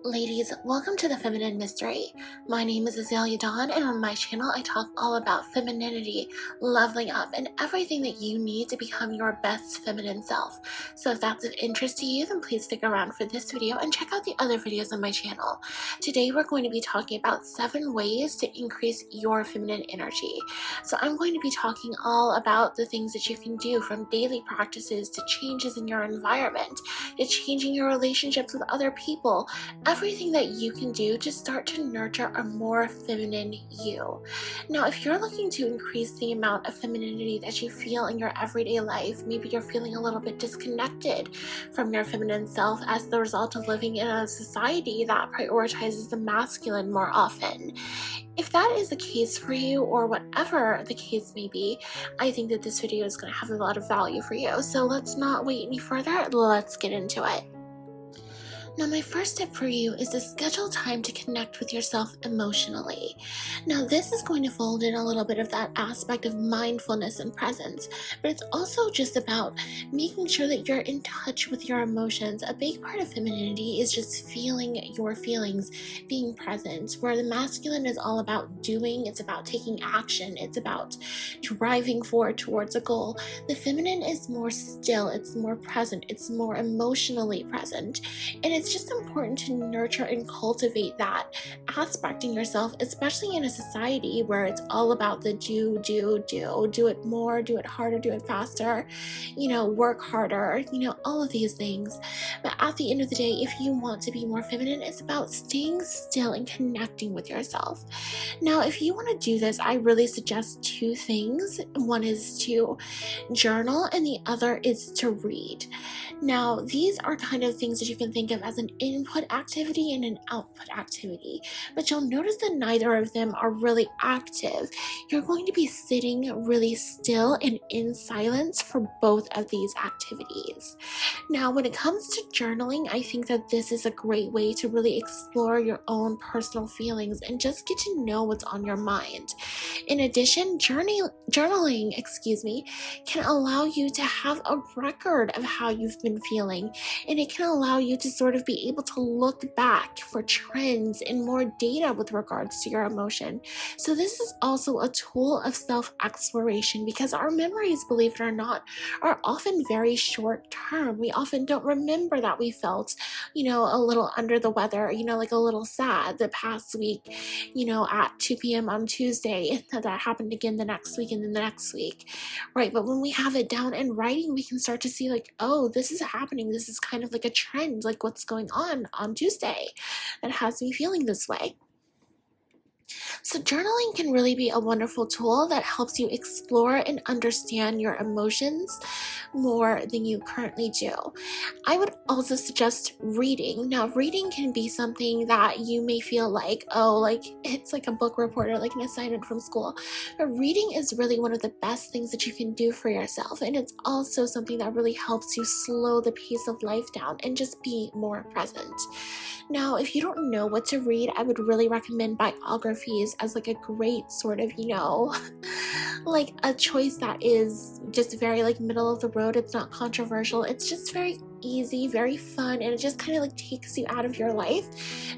Ladies, welcome to the Feminine Mystery. My name is Azalea Dawn, and on my channel I talk all about femininity, leveling up, and everything that you need to become your best feminine self. So if that's of interest to you, then please stick around for this video and check out the other videos on my channel. Today we're going to be talking about 7 ways to increase your feminine energy. So I'm going to be talking all about the things that you can do, from daily practices to changes in your environment, to changing your relationships with other people, everything that you can do to start to nurture a more feminine you. Now, if you're looking to increase the amount of femininity that you feel in your everyday life, maybe you're feeling a little bit disconnected from your feminine self as the result of living in a society that prioritizes the masculine more often. If that is the case for you, or whatever the case may be, I think that this video is going to have a lot of value for you. So let's not wait any further, let's get into it. Now, my first tip for you is to schedule time to connect with yourself emotionally. Now, this is going to fold in a little bit of that aspect of mindfulness and presence, but it's also just about making sure that you're in touch with your emotions. A big part of femininity is just feeling your feelings, being present, where the masculine is all about doing, it's about taking action, it's about driving forward towards a goal. The feminine is more still, it's more present, it's more emotionally present, and it's just important to nurture and cultivate that aspect in yourself, especially in a society where it's all about the do it more, do it harder, do it faster, work harder, all of these things. But at the end of the day, if you want to be more feminine, it's about staying still and connecting with yourself. Now, if you want to do this, I really suggest 2 things. One is to journal and the other is to read. Now, these are kind of things that you can think of as an input activity and an output activity, but you'll notice that neither of them are really active. You're going to be sitting really still and in silence for both of these activities. Now, when it comes to journaling, I think that this is a great way to really explore your own personal feelings and just get to know what's on your mind. In addition, journaling, can allow you to have a record of how you've been feeling, and it can allow you to sort of be able to look back for trends and more data with regards to your emotion. So this is also a tool of self-exploration, because our memories, believe it or not, are often very short term. We often don't remember that we felt, a little under the weather, like a little sad the past week, at 2 p.m. on Tuesday. That happened again the next week and then the next week, right? But when we have it down in writing, we can start to see like, oh, this is happening. This is kind of like a trend, like what's going on Tuesday that has me feeling this way. So journaling can really be a wonderful tool that helps you explore and understand your emotions more than you currently do. I would also suggest reading. Now, reading can be something that you may feel like, oh, like it's like a book report or like an assignment from school. But reading is really one of the best things that you can do for yourself. And it's also something that really helps you slow the pace of life down and just be more present. Now, if you don't know what to read, I would really recommend biographies as like a great sort of, like a choice that is just very like middle of the road. It's not controversial. It's just very easy, very fun, and it just kind of like takes you out of your life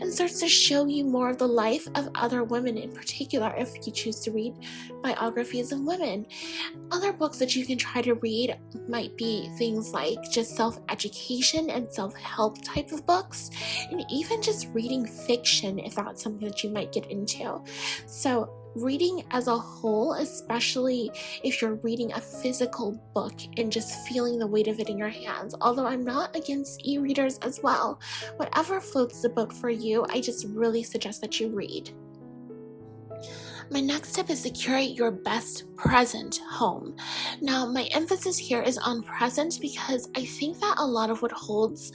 and starts to show you more of the life of other women, in particular if you choose to read biographies of women. Other books that you can try to read might be things like just self-education and self-help type of books, and even just reading fiction if that's something that you might get into. So reading as a whole, especially if you're reading a physical book and just feeling the weight of it in your hands, although I'm not against e-readers as well, whatever floats the boat for you, I just really suggest that you read. My next tip is to curate your best present home. Now, my emphasis here is on present because I think that a lot of what holds,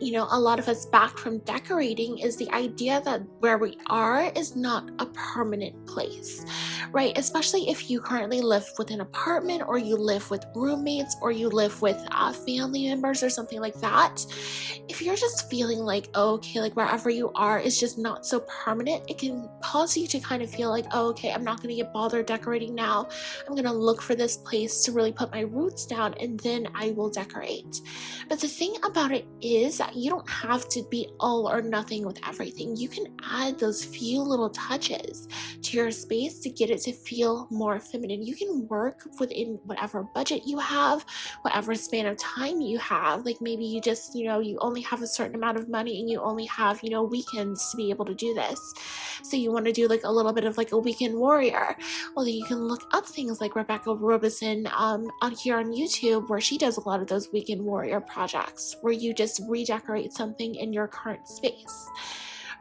a lot of us back from decorating is the idea that where we are is not a permanent place, right? Especially if you currently live with an apartment, or you live with roommates, or you live with family members or something like that. If you're just feeling like, oh, okay, like wherever you are is just not so permanent, it can cause you to kind of feel like, oh, okay, I'm not going to get bothered decorating now. I'm going to look for this place to really put my roots down, and then I will decorate. But the thing about it is that you don't have to be all or nothing with everything. You can add those few little touches to your space to get it to feel more feminine. You can work within whatever budget you have, whatever span of time you have. Like maybe you just, you only have a certain amount of money and you only have, weekends to be able to do this. So you want to do like a little bit of like a weekend warrior. Well, then you can look up things like Rebecca Robeson on here on YouTube, where she does a lot of those weekend warrior projects where you just redecorate something in your current space.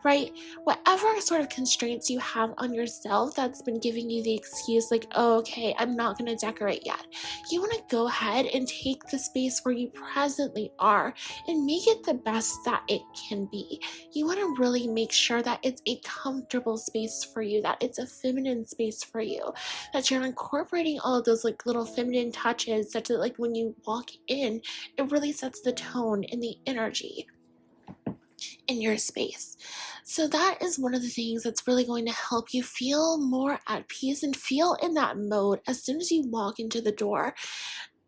Right? Whatever sort of constraints you have on yourself that's been giving you the excuse like, oh, okay, I'm not going to decorate yet. You want to go ahead and take the space where you presently are and make it the best that it can be. You want to really make sure that it's a comfortable space for you, that it's a feminine space for you, that you're incorporating all of those like little feminine touches such that like when you walk in, it really sets the tone and the energy in your space. So that is one of the things that's really going to help you feel more at peace and feel in that mode as soon as you walk into the door,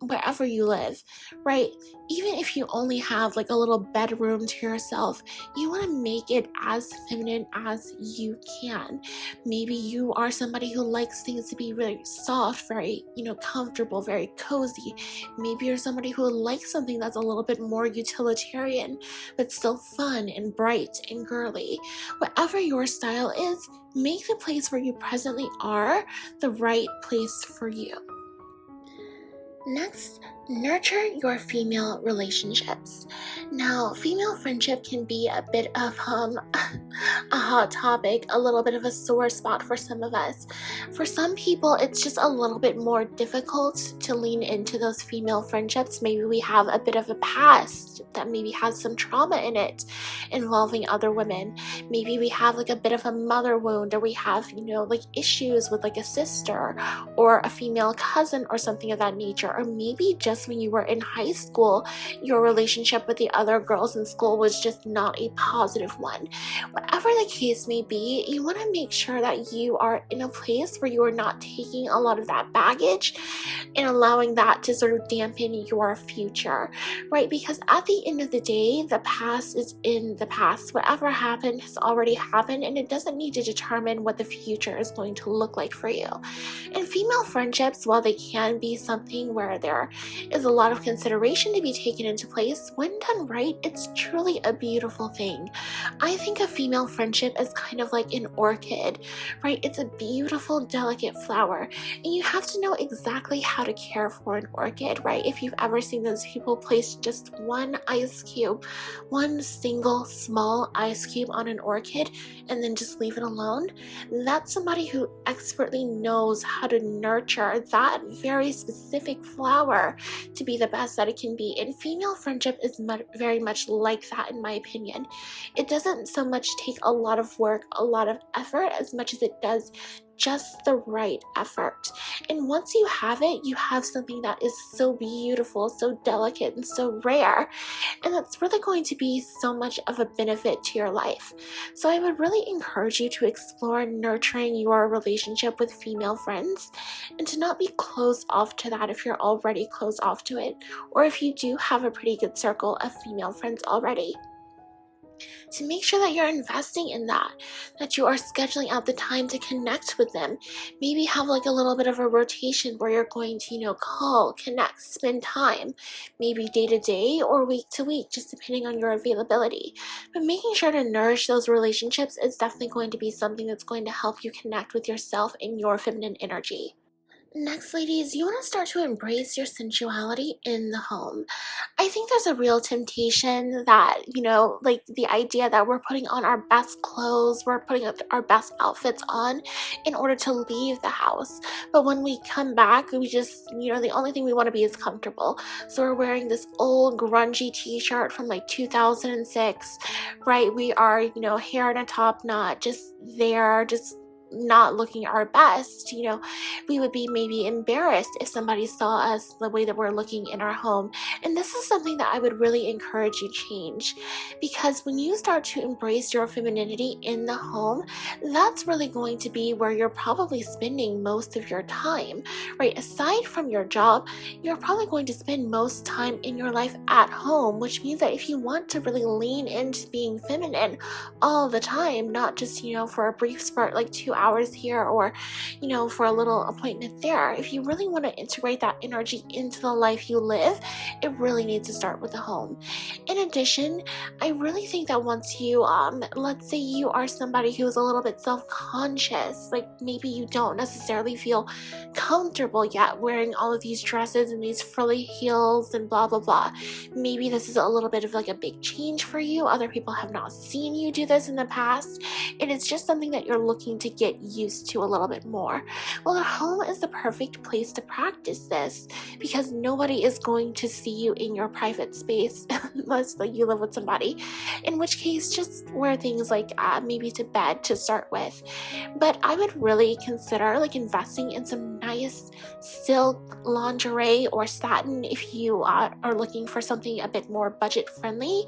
wherever you live, right? Even if you only have like a little bedroom to yourself, you want to make it as feminine as you can. Maybe you are somebody who likes things to be really soft, very, comfortable, very cozy. Maybe you're somebody who likes something that's a little bit more utilitarian, but still fun and bright and girly. Whatever your style is, make the place where you presently are the right place for you. Next, nurture your female relationships. Now, female friendship can be a bit of a hot topic, a little bit of a sore spot for some of us. For some people, it's just a little bit more difficult to lean into those female friendships. Maybe we have a bit of a past that maybe has some trauma in it involving other women. Maybe we have like a bit of a mother wound, or we have, like issues with like a sister or a female cousin or something of that nature. Or maybe just when you were in high school, your relationship with the other girls in school was just not a positive one. Whatever the case may be, you want to make sure that you are in a place where you are not taking a lot of that baggage and allowing that to sort of dampen your future, right? Because at the end of the day, the past is in the past. Whatever happened has already happened, and it doesn't need to determine what the future is going to look like for you. And female friendships, while they can be something where there is a lot of consideration to be taken into place, when done right, it's truly a beautiful thing. I think a female friendship is kind of like an orchid, right? It's a beautiful, delicate flower, and you have to know exactly how to care for an orchid, right? If you've ever seen those people place just one ice cube, one single small ice cube on an orchid, and then just leave it alone, that's somebody who expertly knows how to nurture that very specific flower to be the best that it can be. And female friendship is very much like that, in my opinion. It doesn't so much take a lot of work, a lot of effort, as much as it does just the right effort. And once you have it, you have something that is so beautiful, so delicate, and so rare. And that's really going to be so much of a benefit to your life. So I would really encourage you to explore nurturing your relationship with female friends, and to not be closed off to that if you're already closed off to it, or if you do have a pretty good circle of female friends already. To make sure that you're investing in that you are scheduling out the time to connect with them. Maybe have like a little bit of a rotation where you're going to, call, connect, spend time, maybe day to day or week to week, just depending on your availability. But making sure to nourish those relationships is definitely going to be something that's going to help you connect with yourself and your feminine energy. Next, ladies, you want to start to embrace your sensuality in the home. I think there's a real temptation that, like the idea that we're putting on our best clothes, we're putting our best outfits on in order to leave the house. But when we come back, we just, the only thing we want to be is comfortable. So we're wearing this old grungy t-shirt from like 2006, right? We are, hair in a top knot, just there, just not looking our best. We would be maybe embarrassed if somebody saw us the way that we're looking in our home. And this is something that I would really encourage you change, because when you start to embrace your femininity in the home, that's really going to be where you're probably spending most of your time, right? Aside from your job, you're probably going to spend most time in your life at home, which means that if you want to really lean into being feminine all the time, not just, for a brief spurt, like 2 hours here or, for a little appointment there, if you really want to integrate that energy into the life you live, it really needs to start with the home. In addition, I really think that once you, let's say you are somebody who is a little bit self-conscious, like maybe you don't necessarily feel comfortable yet wearing all of these dresses and these frilly heels and blah, blah, blah. Maybe this is a little bit of like a big change for you. Other people have not seen you do this in the past, and it's just something that you're looking to get used to a little bit more. Well, the home is the perfect place to practice this, because nobody is going to see you in your private space unless like you live with somebody, in which case just wear things like maybe to bed to start with. But I would really consider like investing in some nice silk lingerie or satin if you are looking for something a bit more budget friendly,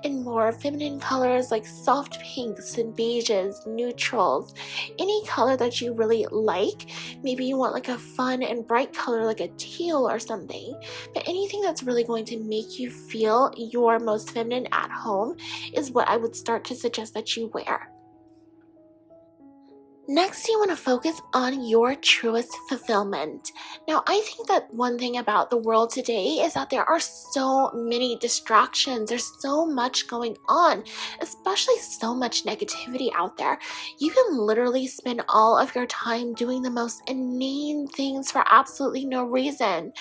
in more feminine colors like soft pinks and beiges, neutrals, any color that you really like. Maybe you want like a fun and bright color like a teal or something, but anything that's really going to make you feel your most feminine at home is what I would start to suggest that you wear. Next, you want to focus on your truest fulfillment. Now, I think that one thing about the world today is that there are so many distractions. There's so much going on, especially so much negativity out there. You can literally spend all of your time doing the most inane things for absolutely no reason,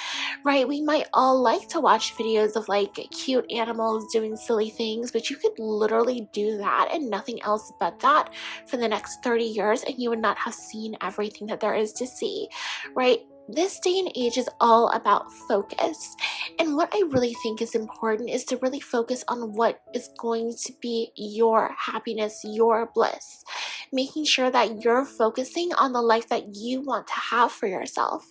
right? We might all like to watch videos of like cute animals doing silly things, but you could literally do that and nothing else but that for the next 30 years, and you would not have seen everything that there is to see, right? This day and age is all about focus. And what I really think is important is to really focus on what is going to be your happiness, your bliss, making sure that you're focusing on the life that you want to have for yourself.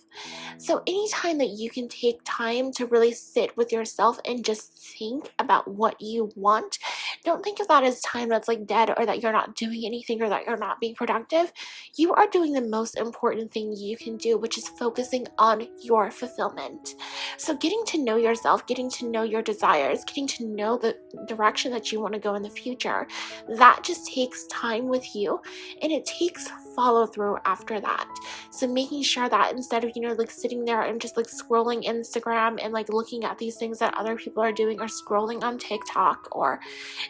So anytime that you can take time to really sit with yourself and just think about what you want, don't think of that as time that's like dead, or that you're not doing anything, or that you're not being productive. You are doing the most important thing you can do, which is focusing on your fulfillment. So getting to know yourself, getting to know your desires, getting to know the direction that you want to go in the future, that just takes time with you, and it takes follow through after that. So making sure that instead of, like sitting there and just like scrolling Instagram and like looking at these things that other people are doing, or scrolling on TikTok, or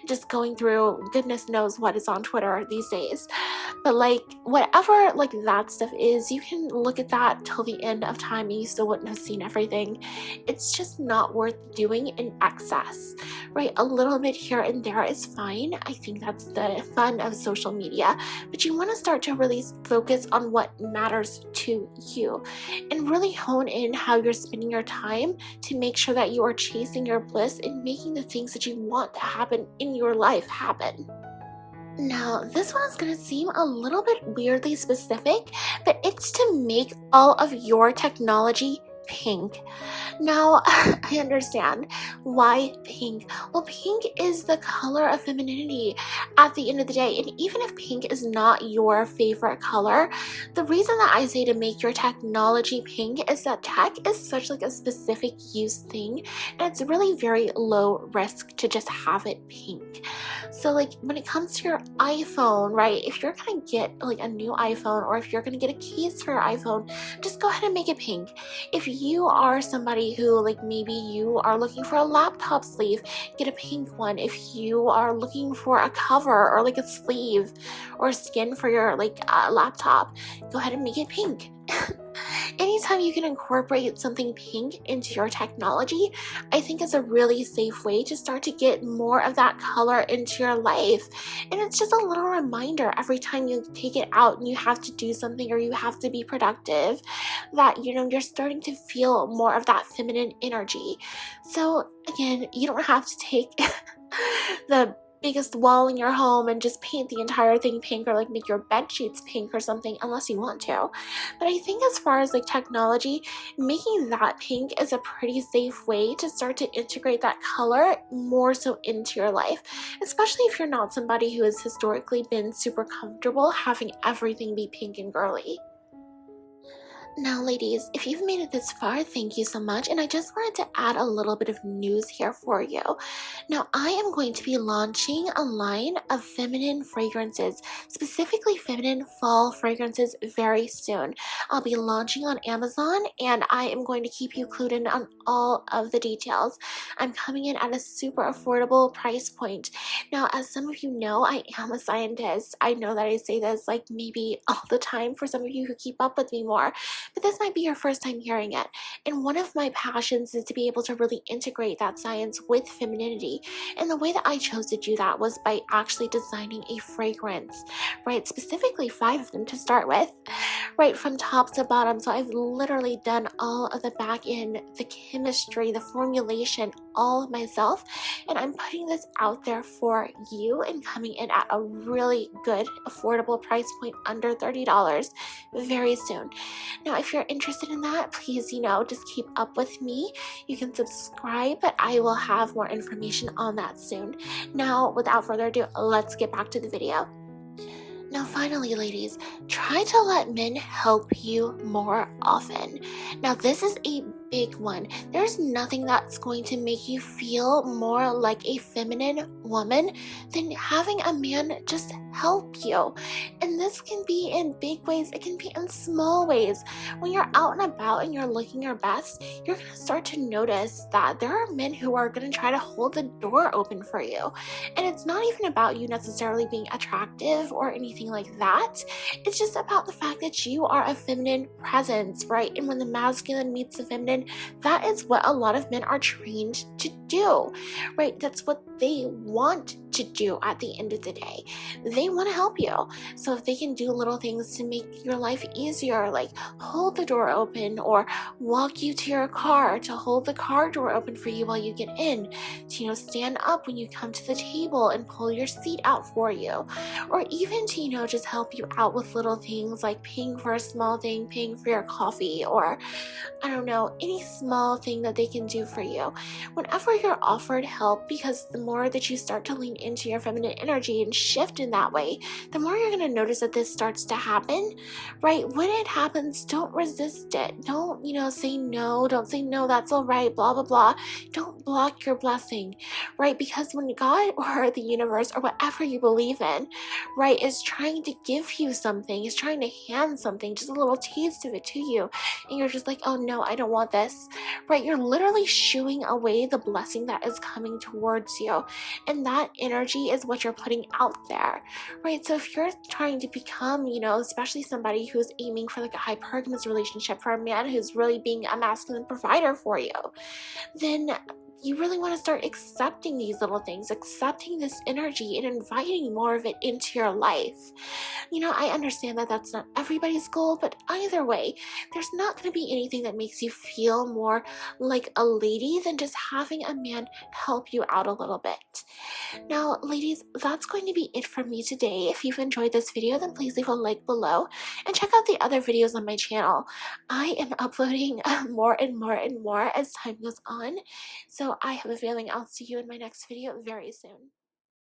just going through goodness knows what is on Twitter these days. But like whatever like that stuff is, you can look at that till the end of time and you still wouldn't have seen everything. It's just not worth doing in excess, right? A little bit here and there is fine. I think that's the fun of social media, but you want to start to really focus on what matters to you, and really hone in how you're spending your time to make sure that you are chasing your bliss and making the things that you want to happen in your life happen. Now, this one is going to seem a little bit weirdly specific, but it's to make all of your technology pink. Now, I understand why pink. Well, pink is the color of femininity at the end of the day. And even if pink is not your favorite color, the reason that I say to make your technology pink is that tech is such like a specific use thing, and it's really very low risk to just have it pink. So like when it comes to your iPhone, right, if you're gonna get like a new iPhone, or if you're gonna get a case for your iPhone, just go ahead and make it pink. If you are somebody who like maybe you are looking for a laptop sleeve, get a pink one. If you are looking for a cover or like a sleeve or skin for your like laptop, go ahead and make it pink. Anytime you can incorporate something pink into your technology, I think is a really safe way to start to get more of that color into your life. And it's just a little reminder every time you take it out and you have to do something, or you have to be productive, that you're starting to feel more of that feminine energy. So again, you don't have to take the biggest wall in your home and just paint the entire thing pink, or like make your bed sheets pink or something, unless you want to. But I think as far as like technology, making that pink is a pretty safe way to start to integrate that color more so into your life, especially if you're not somebody who has historically been super comfortable having everything be pink and girly. Now, ladies, if you've made it this far, thank you so much. And I just wanted to add a little bit of news here for you. Now, I am going to be launching a line of feminine fragrances, specifically feminine fall fragrances, very soon. I'll be launching on Amazon, and I am going to keep you clued in on all of the details. I'm coming in at a super affordable price point. Now, as some of you know, I am a scientist. I know that I say this like maybe all the time for some of you who keep up with me more, but this might be your first time hearing it. And one of my passions is to be able to really integrate that science with femininity. And the way that I chose to do that was by actually designing a fragrance, right? Specifically 5 of them to start with, right from top to bottom. So I've literally done all of the back end, the chemistry, the formulation, all myself. And I'm putting this out there for you and coming in at a really good, affordable price point under $30 very soon. Now, if you're interested in that, please, just keep up with me. You can subscribe, but I will have more information on that soon. Now, without further ado, let's get back to the video. Now, finally, ladies, try to let men help you more often. Now, this is a big one. There's nothing that's going to make you feel more like a feminine woman than having a man just help you. And this can be in big ways, it can be in small ways. When you're out and about and you're looking your best, you're going to start to notice that there are men who are going to try to hold the door open for you. And it's not even about you necessarily being attractive or anything like that. It's just about the fact that you are a feminine presence, right? And when the masculine meets the feminine, that is what a lot of men are trained to do, right? That's what they want to do at the end of the day. They want to help you. So if they can do little things to make your life easier, like hold the door open or walk you to your car, to hold the car door open for you while you get in, to stand up when you come to the table and pull your seat out for you, or even to just help you out with little things like paying for a small thing, paying for your coffee, or I don't know, any small thing that they can do for you. Whenever you're offered help, because the more that you start to lean into your feminine energy and shift in that way, the more you're going to notice that this starts to happen, right? When it happens, don't resist it. Don't, say no. Don't say no, that's all right, blah, blah, blah. Don't block your blessing, right? Because when God or the universe or whatever you believe in, right, is trying to give you something, is trying to hand something, just a little taste of it to you, and you're just like, oh no, I don't want this, right? You're literally shooing away the blessing that is coming towards you. And that energy is what you're putting out there, right? So if you're trying to become, especially somebody who's aiming for like a hypergamous relationship, for a man who's really being a masculine provider for you, then you really want to start accepting these little things, accepting this energy and inviting more of it into your life. I understand that that's not everybody's goal, but either way, there's not going to be anything that makes you feel more like a lady than just having a man help you out a little bit. Now, ladies, that's going to be it for me today. If you've enjoyed this video, then please leave a like below and check out the other videos on my channel. I am uploading more and more and more as time goes on, so I have a feeling I'll see you in my next video very soon.